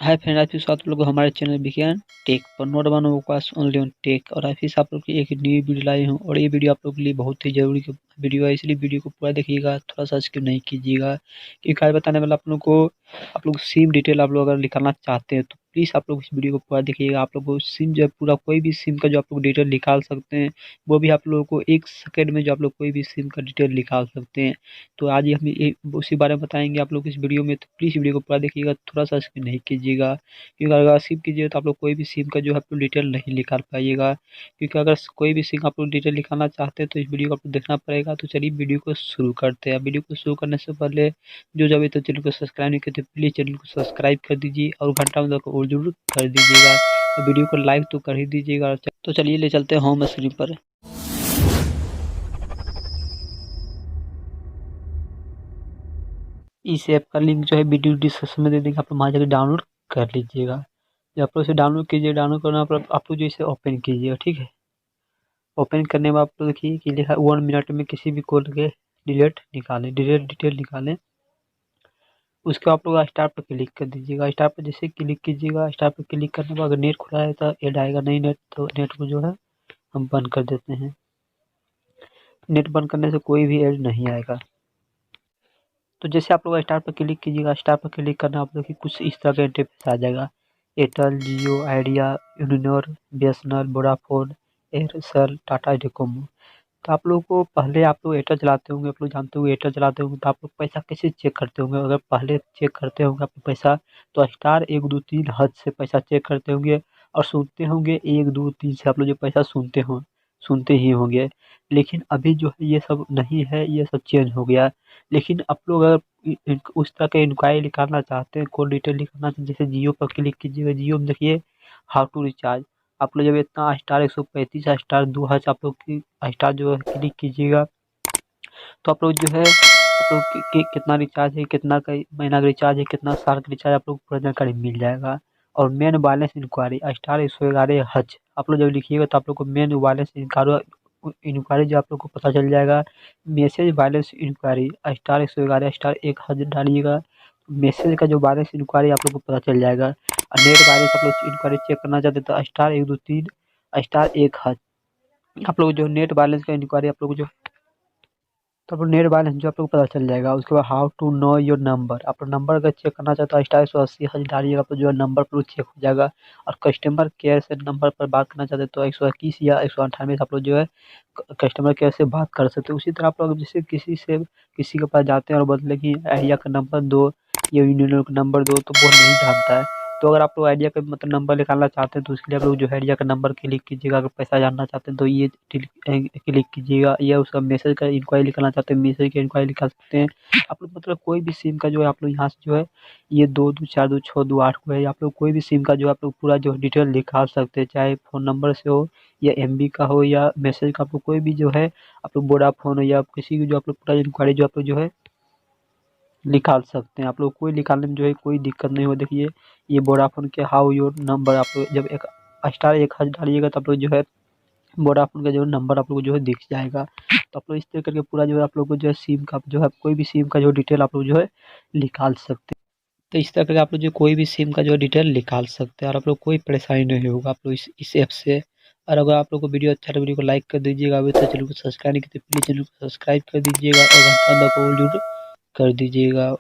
Hi friend, आप स्वागत आप लोग हमारे चैनल विज्ञान टेक पर। नोट बनाओ पास ओनली ऑन टेक। और ऑफिस आप लोग की एक न्यू वीडियो लाई हूँ और ये वीडियो आप लोग के लिए बहुत ही जरूरी वीडियो है, इसलिए वीडियो को पूरा देखिएगा, थोड़ा सा स्किप नहीं कीजिएगा। क्योंकि आज बताने वाला आप लोग को, आप लोग सिम डिटेल आप लोग अगर निकालना चाहते हैं तो प्लीज़ आप लोग इस वीडियो को पूरा देखिएगा। आप लोग को सिम जो है पूरा कोई भी सिम का जो आप लोग डिटेल निकाल सकते हैं, वो भी आप लोगों को 1 सेकेंड में जो आप लोग कोई भी सिम का डिटेल निकाल सकते हैं। तो आज ही हम ये उसी बारे में बताएंगे आप लोग इस वीडियो में, तो प्लीज़ वीडियो को पूरा देखिएगा, थोड़ा सा स्किप नहीं कीजिएगा। क्योंकि अगर स्किप कीजिएगा तो आप लोग कोई भी सिम का जो है आप लोग डिटेल नहीं निकाल पाइएगा। क्योंकि अगर कोई भी सिम आप लोग डिटेल निकालना चाहते हैं तो इस वीडियो को आपको देखना पड़ेगा। तो चलिए वीडियो को शुरू करते हैं। वीडियो को शुरू करने से पहले जो अभी तो चैनल को सब्सक्राइब नहीं करते, प्लीज़ चैनल को सब्सक्राइब कर दीजिए और घंटा में और जरूर कर दीजिएगा। तो वीडियो को लाइक तो कर ही दीजिएगा। तो चलिए ले चलते हैं होम स्क्रीन पर। इस ऐप का लिंक जो है वीडियो डिस्क्रिप्शन में दे देंगे, आप लोग वहाँ जाकर डाउनलोड कर लीजिएगा। जब आप लोग इसे डाउनलोड कीजिए, डाउनलोड करना आप लोग जो इसे ओपन कीजिएगा, ठीक है। ओपन करने में आप लोग देखिए कि लिखा 1 मिनट में किसी भी कॉल के डिलीट डिटेल निकालें। उसके आप लोग स्टार्ट पर क्लिक कर दीजिएगा। स्टार्ट पर जैसे क्लिक कीजिएगा, स्टार्ट पर क्लिक करने के बाद अगर नेट खुला है तो ऐड आएगा, नहीं नेट तो नेट को जो है हम बंद कर देते हैं। नेट बंद करने से कोई भी ऐड नहीं आएगा। तो जैसे आप लोग स्टार्ट पर क्लिक कीजिएगा, स्टार्ट पर क्लिक करना आप लोग की कुछ इस तरह का इंटरफेस आ जाएगा। एयरटेल, जियो, आइडिया, यूनिनोर, बीएसएनएल, वोडाफोन, एयरसेल, टाटा डोकोमो। तो आप लोगों को पहले आप लोग एयरटेल चलाते होंगे, आप लोग जानते होंगे एयरटेल चलाते होंगे, तो आप लोग पैसा कैसे चेक करते होंगे? अगर पहले चेक करते होंगे आप पैसा, तो स्टार 1 2 3 से पैसा चेक करते होंगे और सुनते होंगे 1 2 3 से आप लोग जो पैसा सुनते ही होंगे। लेकिन अभी जो है ये सब नहीं है, ये सब चेंज हो गया। लेकिन आप लोग अगर उस तरह का इंक्वायरी निकालना चाहते हैं, कॉल डिटेल निकालना चाहते हैं, जैसे जियो पर क्लिक कीजिएगा। जियो में देखिए हाउ टू रिचार्ज। आप लोग जब इतना स्टार 135 स्टार 2 आप लोग की स्टार जो है क्लिक कीजिएगा, तो आप लोग जो है आप लोग कितना रिचार्ज है, कितना का महीना का रिचार्ज है, कितना साल का रिचार्ज, आप लोग पूरा जानकारी मिल जाएगा। और मेन बैलेंस इंक्वायरी स्टार 111 आप लोग जब लिखिएगा तो आप लोग को मेन बैलेंस इंक्वायरी जो आप लोग को पता चल जाएगा। Message balance inquiry star 111 star 1 डालिएगा, मैसेज का जो बैलेंस इंक्वायरी आप लोग को पता चल जाएगा। और नेट बैलेंस आप लोग इंक्वायरी चेक करना चाहते हैं तो स्टार 1 2 3 स्टार 1 आप लोग जो नेट बैलेंस का इंक्वायरी आप लोग जो, तो आप लोग नेट बैलेंस जो आप लोग को पता चल जाएगा। उसके बाद how to know your number, आप लोग नंबर अगर चेक करना चाहते हो स्टार 180 डालिएगा, आप लोग जो है नंबर पर चेक हो जाएगा। और कस्टमर केयर से नंबर पर बात करना चाहते हो तो 121 या 198 आप लोग जो है कस्टमर केयर से बात कर सकते हो। उसी तरह आप लोग जैसे किसी के पास जाते हैं और बोलते हैं कि आइडिया का नंबर दो या यूनियन का नंबर दो, तो वो नहीं जानता है। तो अगर आप लोग आइडिया का मतलब नंबर निकालना चाहते हैं तो उसके लिए आप लोग जो है आइडिया का नंबर क्लिक कीजिएगा। अगर पैसा जानना चाहते हैं तो ये क्लिक कीजिएगा, या उसका मैसेज का इंक्वायरी निकालना चाहते हैं मैसेज की इंक्वायरी निकाल सकते हैं। आप लोग मतलब कोई भी सिम का जो है आप लोग यहाँ से जो है ये 2 2 4 2 6 2 8 को है, आप लोग कोई भी सिम का जो है आप लोग पूरा जो डिटेल निकाल सकते हैं, चाहे फ़ोन नंबर से हो या एमबी का हो या मैसेज का। आप लोग कोई भी जो है आप लोग वोडाफोन हो या किसी की जो आप लोग पूरा इंक्वायरी जो आप लोग जो है निकाल सकते हैं। आप लोग कोई निकालने में जो है कोई दिक्कत नहीं हो। देखिए ये वोडाफोन के हाउ योर नंबर, आप लोग जब एक स्टार 1 डालिएगा तो आप लोग जो है वोडाफोन का जो नंबर आप लोग को जो है दिख जाएगा। तो आप लोग इस तरह करके पूरा जो है आप लोग को जो है सिम का जो है कोई भी सिम का जो डिटेल आप लोग जो है निकाल सकते हैं। तो इस तरह करके आप लोग जो कोई भी सिम का जो है डिटेल निकाल सकते हैं और आप लोग कोई परेशानी नहीं होगा आप लोग इस ऐप से। और अगर आप लोग को वीडियो अच्छा लगे, वीडियो को लाइक कर दीजिएगा। अभी तक चैनल को सब्सक्राइब नहीं किया तो प्लीज़ चैनल को सब्सक्राइब कर दीजिएगा और घंटा को जरूर कर दीजिएगा।